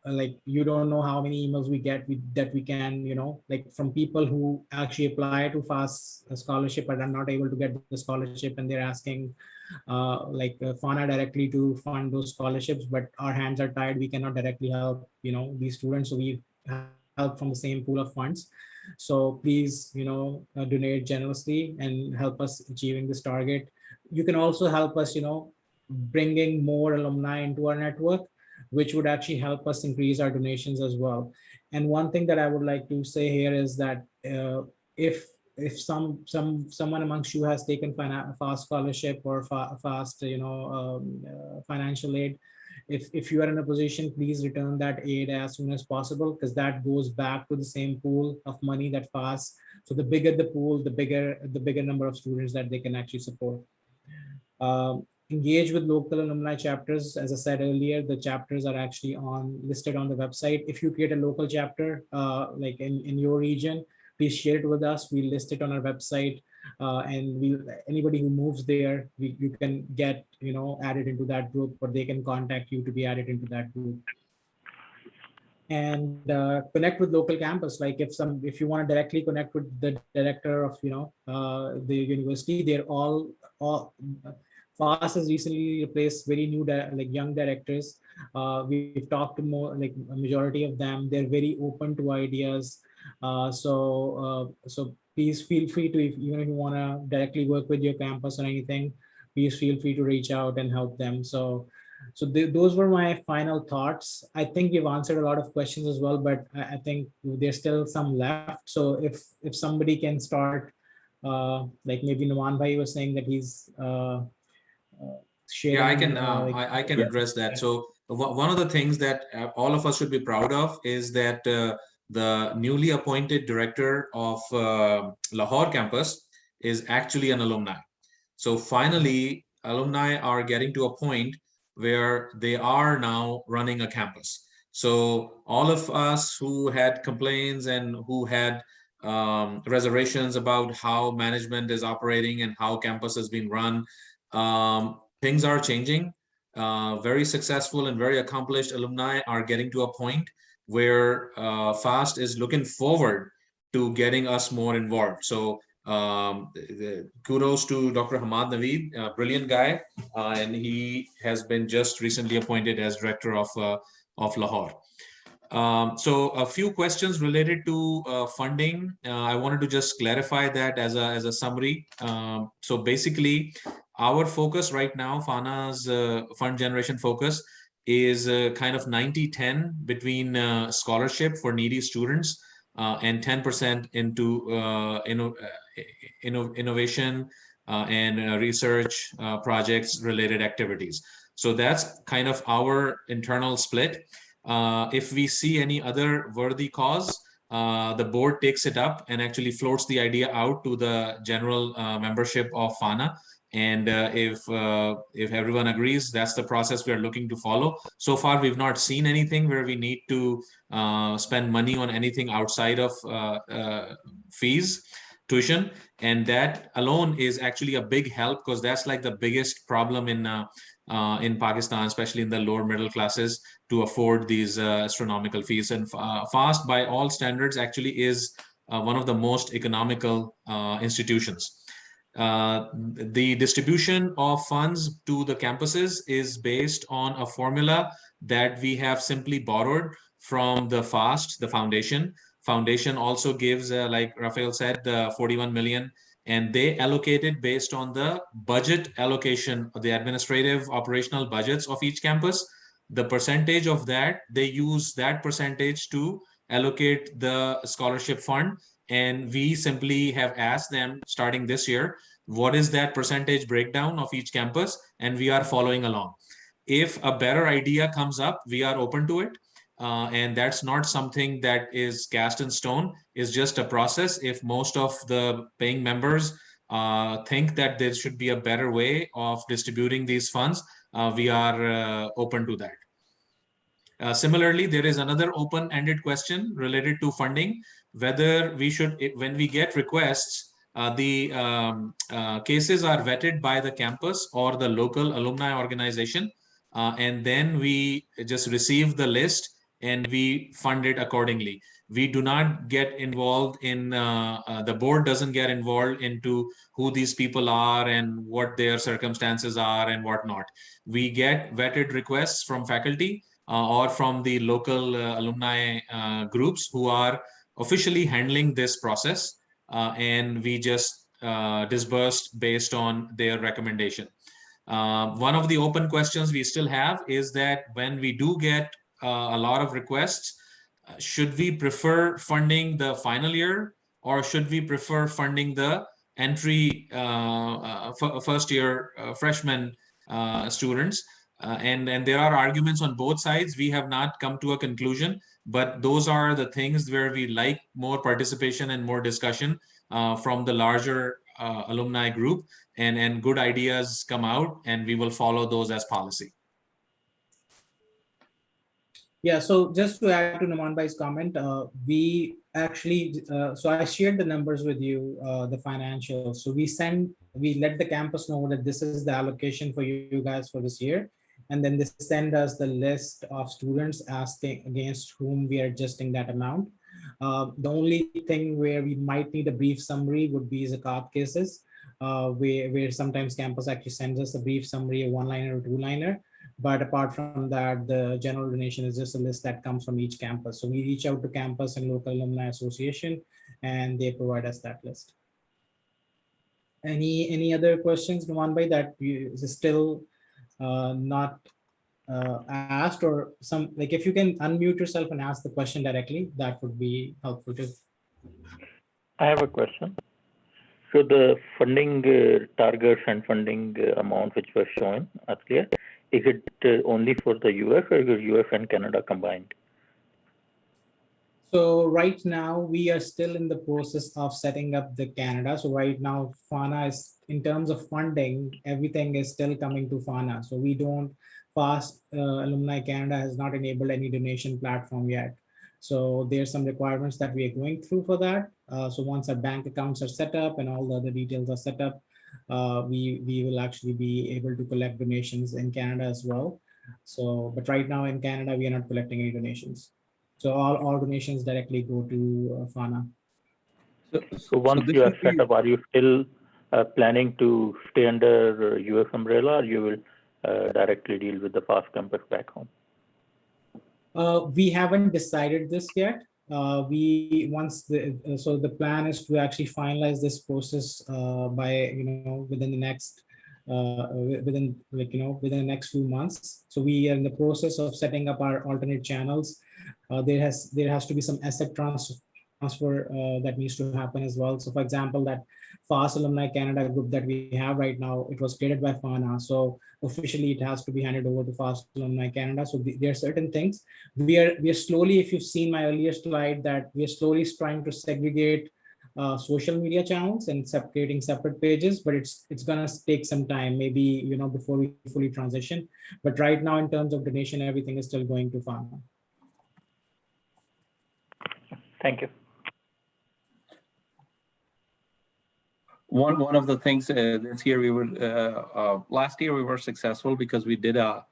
like, you don't know how many emails we get that we can like from people who actually apply to FAST scholarship but are not able to get the scholarship, and they're asking FAANA directly to fund those scholarships, but our hands are tied, we cannot directly help these students, so we help from the same pool of funds. So please donate generously and help us achieving this target. You can also help us bringing more alumni into our network, which would actually help us increase our donations as well. And one thing that I would like to say here is that if someone amongst you has taken FAST scholarship or FAST financial aid, if you are in a position, please return that aid as soon as possible, because that goes back to the same pool of money that FAST. So the bigger the pool, the bigger number of students that they can actually support. Engage with local alumni chapters. As I said earlier, the chapters are actually listed on the website. If you create a local chapter like in your region, please share it with us. We list it on our website, and anybody who moves there, you can get added into that group, or they can contact you to be added into that group. And connect with local campus. Like if you want to directly connect with the director of the university, they're all FAST has recently replaced very new young directors. We've talked to more, like a majority of them. They're very open to ideas. So please feel free to, even if you want to directly work with your campus or anything, please feel free to reach out and help them. So those were my final thoughts. I think you've answered a lot of questions as well, but I think there's still some left. So if somebody can start, like maybe Naman Bhai was saying that he's share? Yeah, I any, can I can Yeah. address that. So one of the things that all of us should be proud of is that the newly appointed director of Lahore campus is actually an alumni. So finally, alumni are getting to a point where they are now running a campus. So all of us who had complaints and who had reservations about how management is operating and how campus has been run, things are changing. Very successful and very accomplished alumni are getting to a point where FAST is looking forward to getting us more involved. So kudos to Dr. Hamad Naveed, a brilliant guy, and he has been just recently appointed as director of Lahore. So a few questions related to funding. I wanted to just clarify that as a summary. So basically, our focus right now, FAANA's fund generation focus, is kind of 90-10 between scholarship for needy students and 10% into innovation and research projects related activities. So that's kind of our internal split. If we see any other worthy cause, the board takes it up and actually floats the idea out to the general membership of FAANA. And if everyone agrees, that's the process we are looking to follow. So far, we've not seen anything where we need to spend money on anything outside of fees, tuition, and that alone is actually a big help, because that's like the biggest problem in Pakistan, especially in the lower middle classes, to afford these astronomical fees. And FAST, by all standards, actually is one of the most economical institutions. The distribution of funds to the campuses is based on a formula that we have simply borrowed from the FAST, the foundation. Foundation also gives, like Rafael said, 41 million, and they allocate it based on the budget allocation of the administrative operational budgets of each campus. The percentage of that, they use that percentage to allocate the scholarship fund. And we simply have asked them, starting this year, what is that percentage breakdown of each campus? And we are following along. If a better idea comes up, we are open to it. And that's not something that is cast in stone. It's just a process. If most of the paying members think that there should be a better way of distributing these funds, we are open to that. Similarly, there is another open-ended question related to funding, whether we should, when we get requests, the cases are vetted by the campus or the local alumni organization, and then we just receive the list and we fund it accordingly. We do not get involved in, the board doesn't get involved into who these people are and what their circumstances are and whatnot. We get vetted requests from faculty or from the local alumni groups who are officially handling this process, and we just disbursed based on their recommendation. One of the open questions we still have is that when we do get a lot of requests, should we prefer funding the final year, or should we prefer funding the entry first year freshman students? And there are arguments on both sides. We have not come to a conclusion, but those are the things where we like more participation and more discussion from the larger alumni group, and good ideas come out, and we will follow those as policy. Yeah, so just to add to Naman Bhai's comment, we actually, so I shared the numbers with you, the financials. So we let the campus know that this is the allocation for you guys for this year. And then they send us the list of students asking against whom we are adjusting that amount. The only thing where we might need a brief summary would be Zakat cases, where sometimes campus actually sends us a brief summary, a one-liner or two-liner. But apart from that, the general donation is just a list that comes from each campus. So we reach out to campus and local alumni association, and they provide us that list. Any other questions, Numan Bhai, that is still not asked, or some, like, if you can unmute yourself and ask the question directly, that would be helpful too. I have a question. So the funding targets and funding amount which were shown earlier, is it only for the US or is it US and Canada combined? So right now we are still in the process of setting up the Canada. So right now FAANA is, in terms of funding, everything is still coming to FAANA. So we don't, FAST Alumni Canada has not enabled any donation platform yet. So there's some requirements that we are going through for that. So once our bank accounts are set up and all the other details are set up, we will actually be able to collect donations in Canada as well. So, but right now in Canada, we are not collecting any donations. So all donations directly go to FAANA. So once this you are would be- set up, are you still planning to stay under US umbrella, or you will directly deal with the FAST campus back home? We haven't decided this yet. So the plan is to actually finalize this process by within the next within the next few months. So we are in the process of setting up our alternate channels. There has to be some asset transfer that needs to happen as well. So for example, that FAST Alumni Canada group that we have right now, it was created by FAANA. So officially it has to be handed over to FAST Alumni Canada. So there are certain things we are slowly, if you've seen my earlier slide, that we are slowly trying to segregate social media channels and creating separate pages, but it's gonna take some time, maybe before we fully transition. But right now, in terms of donation, everything is still going to FAANA. Thank you. One of the things this year we were last year we were successful because we did a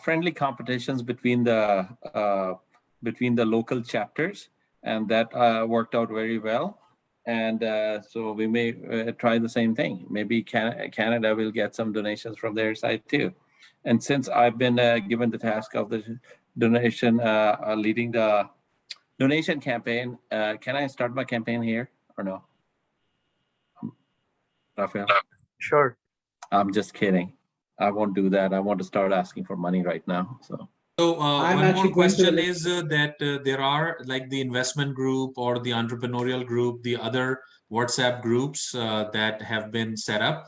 friendly competitions between the local chapters, and that worked out very well. And so we may try the same thing. Maybe Canada will get some donations from their side too. And since I've been given the task of the donation, leading the donation campaign, can I start my campaign here or no? Rafael? Sure. I'm just kidding. I won't do that. I want to start asking for money right now. So one more question is that there are, like, the investment group or the entrepreneurial group, the other WhatsApp groups that have been set up.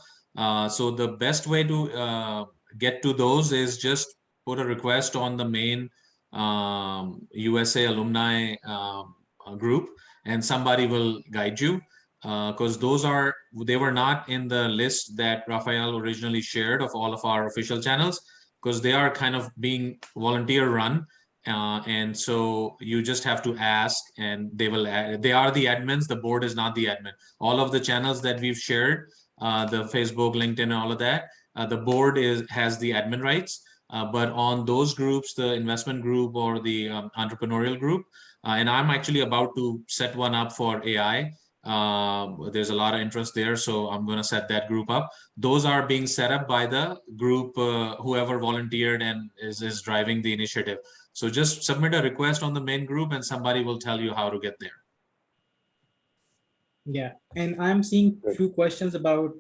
So the best way to get to those is just put a request on the main USA alumni group, and somebody will guide you. Because they were not in the list that Rafael originally shared of all of our official channels, because they are kind of being volunteer run. And so you just have to ask, and they are the admins. The board is not the admin. All of the channels that we've shared, the Facebook, LinkedIn, and all of that, the board has the admin rights. But on those groups, the investment group or the entrepreneurial group, and I'm actually about to set one up for AI. There's a lot of interest there, so I'm going to set that group up. Those are being set up by the group, whoever volunteered and is driving the initiative. So just submit a request on the main group and somebody will tell you how to get there. Yeah, and I'm seeing a few questions about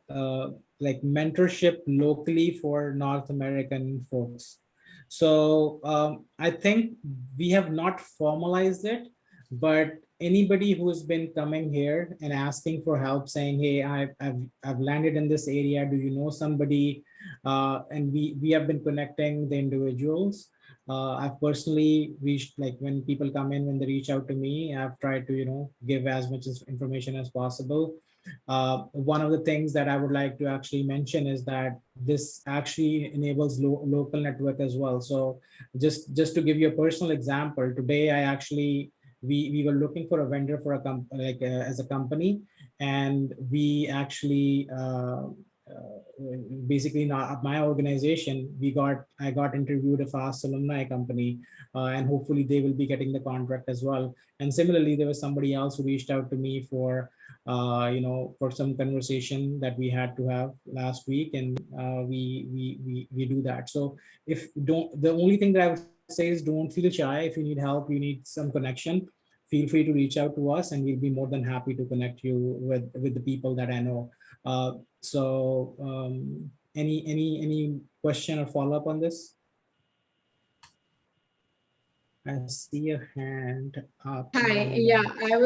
like mentorship locally for North American folks. So I think we have not formalized it, but anybody who has been coming here and asking for help, saying, hey, I've landed in this area, do you know somebody? And we have been connecting the individuals. I've personally reached, like, when people come in, when they reach out to me, I've tried to give as much information as possible. One of the things that I would like to actually mention is that this actually enables local network as well. So just to give you a personal example, today I actually we were looking for a vendor for as a company, and we actually basically not my organization, I got interviewed a FAST alumni company, and hopefully they will be getting the contract as well. And similarly, there was somebody else who reached out to me for for some conversation that we had to have last week, and we do that. So the only thing that I would say is, don't feel shy. If you need help, you need some connection, feel free to reach out to us, and we'll be more than happy to connect you with the people that I know. Any question or follow up on this? I see a hand up. Hi, yeah, I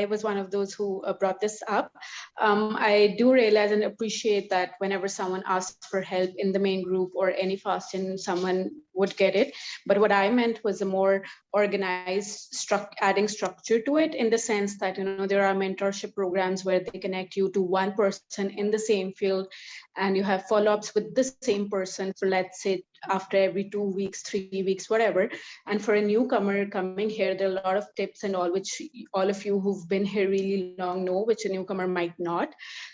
was one of those who brought this up. I do realize and appreciate that whenever someone asks for help in the main group or any fasting, someone would get it. But what I meant was a more organized, adding structure to it, in the sense that, you know, there are mentorship programs where they connect you to one person in the same field, and you have follow-ups with the same person for, let's say, after every 2 weeks, 3 weeks, whatever. And for a newcomer coming here, there are a lot of tips and all, which all of you who've been here really long know, which a newcomer might not.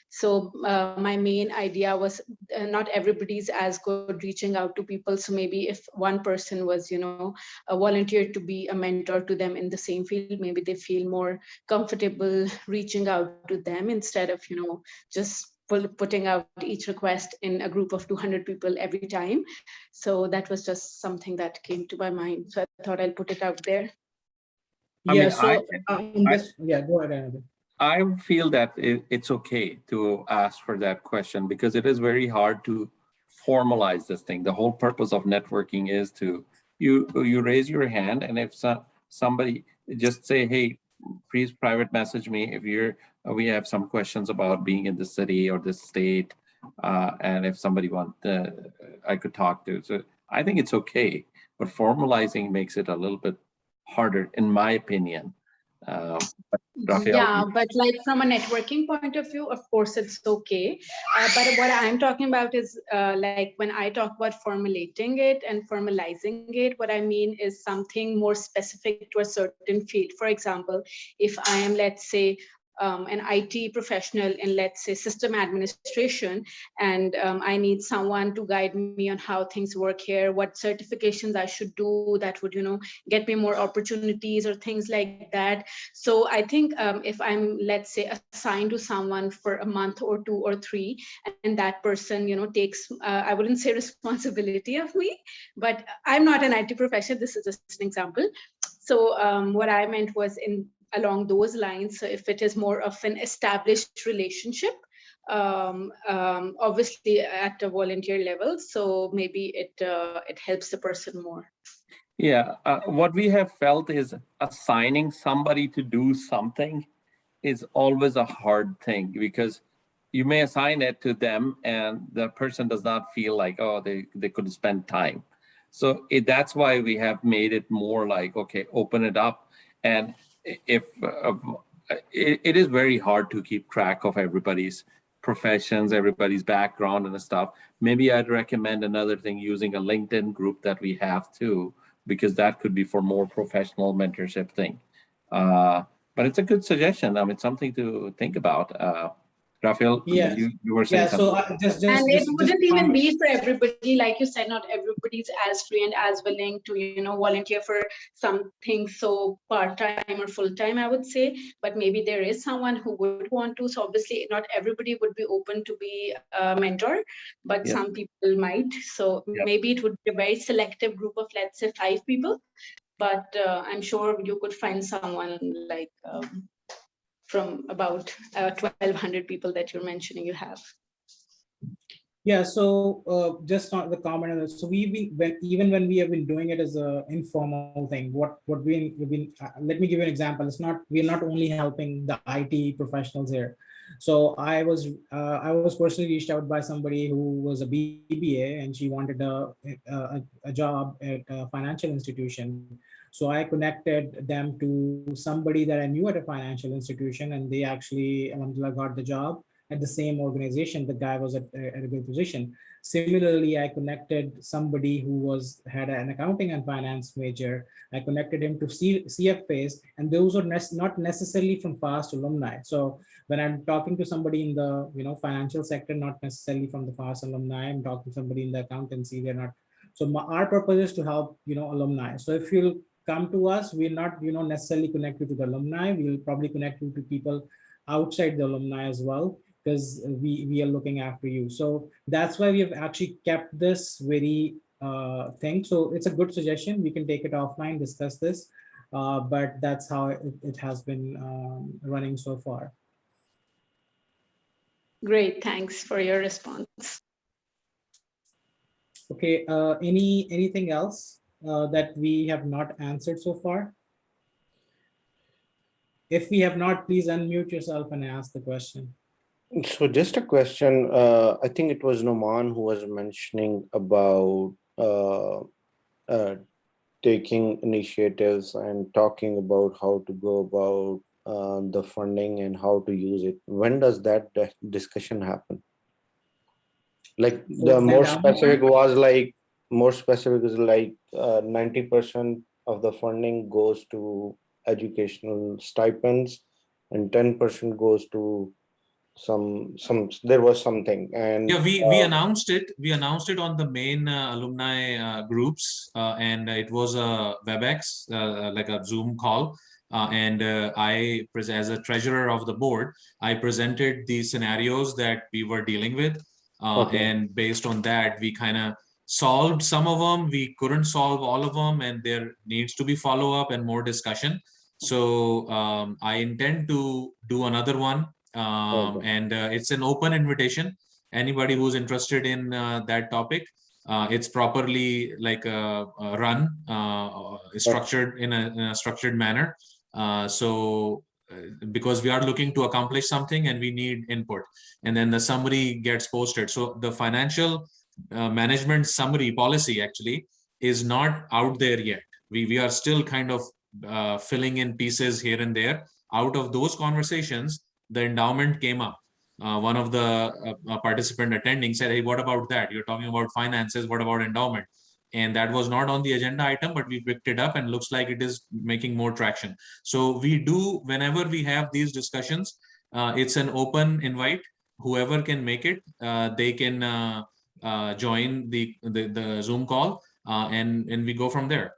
So my main idea was not everybody's as good reaching out to people. So maybe if one person was, you know, a volunteer to be a mentor to them in the same field, maybe they feel more comfortable reaching out to them instead of, you know, just putting out each request in a group of 200 people every time. So that was just something that came to my mind. So I thought I'll put it out there. Yeah, so yeah, go ahead, Anand. I feel that it's okay to ask for that question because it is very hard to formalize this thing. The whole purpose of networking is to you raise your hand, and if somebody just say, hey, please private message me if we have some questions about being in the city or the state, and if somebody want I could talk to. So I think it's okay, but formalizing makes it a little bit harder, in my opinion. Raphael? Yeah, but like from a networking point of view, of course, it's okay. But what I'm talking about is like when I talk about formulating it and formalizing it, what I mean is something more specific to a certain field. For example, if I am, let's say, an IT professional in, let's say, system administration, and I need someone to guide me on how things work here, what certifications I should do that would, you know, get me more opportunities or things like that. So I think if I'm, let's say, assigned to someone for a month or 2 or 3, and that person, you know, takes, I wouldn't say responsibility of me, but I'm not an IT professional. This is just an example. So what I meant was along those lines. So if it is more of an established relationship, obviously at a volunteer level, so maybe it helps the person more. Yeah, what we have felt is assigning somebody to do something is always a hard thing, because you may assign it to them and the person does not feel like, oh, they could spend time. So that's why we have made it more like, okay, open it up. And if it is very hard to keep track of everybody's professions, everybody's background and stuff. Maybe I'd recommend another thing, using a LinkedIn group that we have too, because that could be for more professional mentorship thing. But it's a good suggestion. I mean, something to think about. Raphael, Yes. you were saying something. So and it wouldn't even be for everybody, like you said, not everybody's as free and as willing to, you know, volunteer for something so part-time or full-time, I would say. But maybe there is someone who would want to. So obviously not everybody would be open to be a mentor, but some people might. So maybe it would be a very selective group of, let's say, 5 people. But I'm sure you could find someone like from about 1,200 people that you're mentioning you have. Yeah, so just on the comment on this, so we've been, even when we have been doing it as a informal thing, what we've been let me give you an example. It's not, we're not only helping the IT professionals here. So I was personally reached out by somebody who was a BBA, and she wanted a job at a financial institution. So I connected them to somebody that I knew at a financial institution, and they actually got the job at the same organization. The guy was at a good position. Similarly, I connected somebody who had an accounting and finance major. I connected him to CFAs, and those are not necessarily from FAST alumni. So when I'm talking to somebody in the financial sector, not necessarily from the FAST alumni, I'm talking to somebody in the accountancy. They're not. So our purpose is to help alumni. So if you'll come to us, we're not necessarily connect you to the alumni. We'll probably connect you to people outside the alumni as well, because we are looking after you. So that's why we have actually kept this very thing. So it's a good suggestion. We can take it offline, discuss this, but that's how it has been running so far. Great, thanks for your response. Okay, anything else? that we have not answered so far? If we have not, please unmute yourself and ask the question. So just a question. I think it was Noman who was mentioning about taking initiatives and talking about how to go about the funding and how to use it. When does that discussion happen? Like the more specific was like, more specific is like 90% of the funding goes to educational stipends and 10% goes to some there was something. And yeah, we announced it on the main alumni groups, and it was a WebEx, like a Zoom call, and I, as a treasurer of the board, I presented the scenarios that we were dealing with, and based on that we kind of solved some of them. We couldn't solve all of them, and there needs to be follow-up and more discussion. So I intend to do another one, and it's an open invitation. Anybody who's interested in that topic, it's properly like run, structured in a structured manner. Because we are looking to accomplish something and we need input, and then the summary gets posted. So the financial management summary policy actually is not out there yet. We are still kind of filling in pieces here and there. Out of those conversations, the endowment came up. One of the participant attending said, hey, what about that? You're talking about finances, what about endowment? And that was not on the agenda item, but we picked it up and looks like it is making more traction. So we do, whenever we have these discussions, it's an open invite. Whoever can make it, they can join the Zoom call, and we go from there.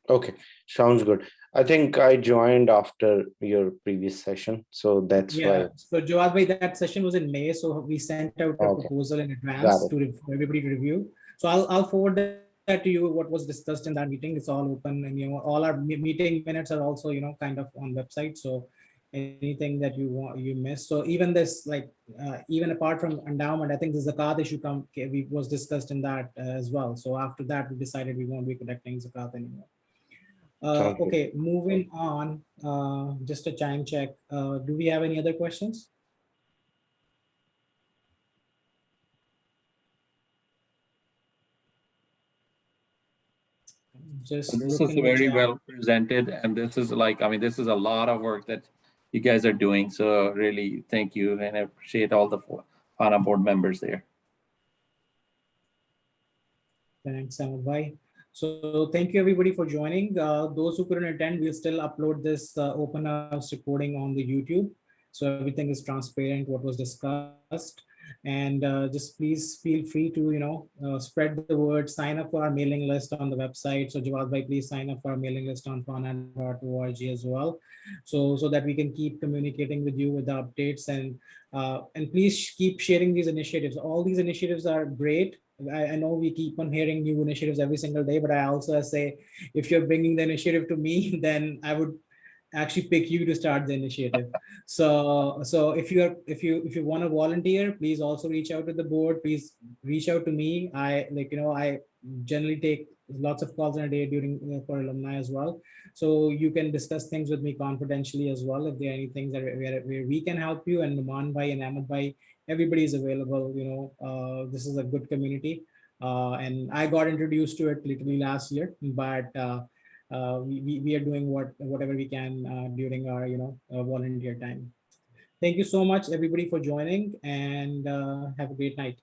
Okay, sounds good. I think I joined after your previous session, so that's why. So Jawad bhai, that session was in May, so we sent out a proposal in advance for everybody to review. So I'll forward that to you, what was discussed in that meeting. It's all open, and all our meeting minutes are also kind of on website. So anything that you miss. So even this, like even apart from endowment, I think the zakat issue was discussed in that as well. So after that, we decided we won't be collecting zakat anymore. Okay, moving on, just a time check. Do we have any other questions? Just this is very well presented, and this is like, I mean, this is a lot of work that you guys are doing. So really, thank you, and I appreciate all the FAANA board members there. Thanks, Ahmed bhai. So thank you everybody for joining. Those who couldn't attend, we'll still upload this open house recording on the YouTube. So everything is transparent, what was discussed. And just please feel free to, spread the word, sign up for our mailing list on the website. So Jawad bhai, please sign up for our mailing list on faana.org as well. So that we can keep communicating with you with the updates, and please keep sharing these initiatives. All these initiatives are great. I know we keep on hearing new initiatives every single day, but I also say, if you're bringing the initiative to me, then I would actually pick you to start the initiative. So if you want to volunteer, please also reach out to the board. Please reach out to me. I generally take lots of calls in a day for alumni as well. So you can discuss things with me confidentially as well. If there are any things that where we can help you, and Numan bhai and Ahmed bhai, everybody is available. This is a good community, and I got introduced to it literally last year, but we are doing whatever we can during our volunteer time. Thank you so much everybody for joining, and have a great night.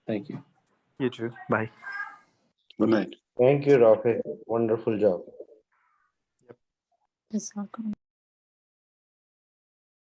Thank you. You too. Bye. Good night. Thank you, Rafi. Wonderful job. Yep.